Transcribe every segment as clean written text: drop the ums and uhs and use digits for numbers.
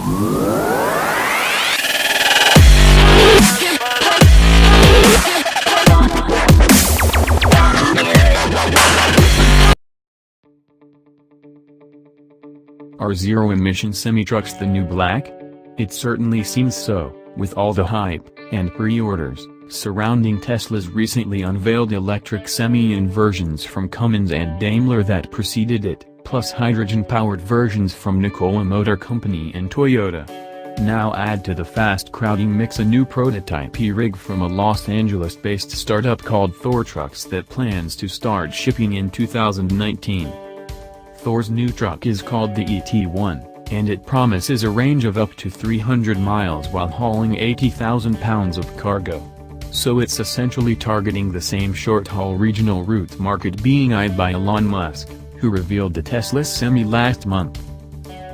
Are zero-emission semi-trucks the new black? It certainly seems so, with all the hype and pre-orders surrounding Tesla's recently unveiled electric semi-in versions from Cummins and Daimler that preceded it, plus hydrogen-powered versions from Nikola Motor Co and Toyota. Now add to the fast-crowding mix a new prototype e-rig from a Los Angeles-based startup called Thor Trucks that plans to start shipping in 2019. Thor's new truck is called the ET1, and it promises a range of up to 300 miles while hauling 80,000 pounds of cargo. So it's essentially targeting the same short-haul regional route market being eyed by Elon Musk, who revealed the Tesla Semi last month.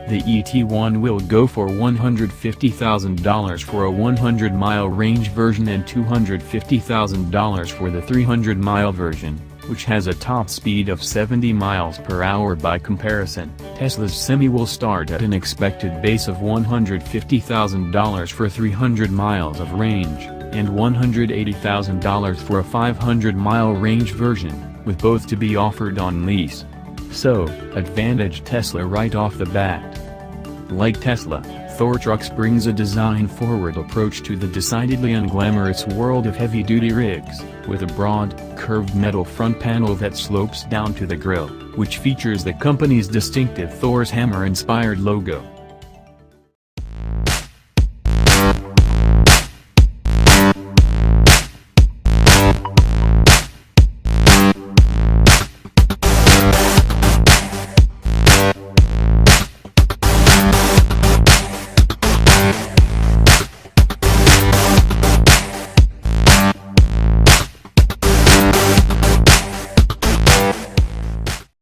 The ET1 will go for $150,000 for a 100-mile range version and $250,000 for the 300-mile version, which has a top speed of 70 miles per hour. By comparison, Tesla's Semi will start at an expected base of $150,000 for 300 miles of range, and $180,000 for a 500-mile range version, with both to be offered on lease. So, advantage Tesla right off the bat. Like Tesla, Thor Trucks brings a design-forward approach to the decidedly unglamorous world of heavy-duty rigs, with a broad, curved metal front panel that slopes down to the grille, which features the company's distinctive Thor's hammer-inspired logo.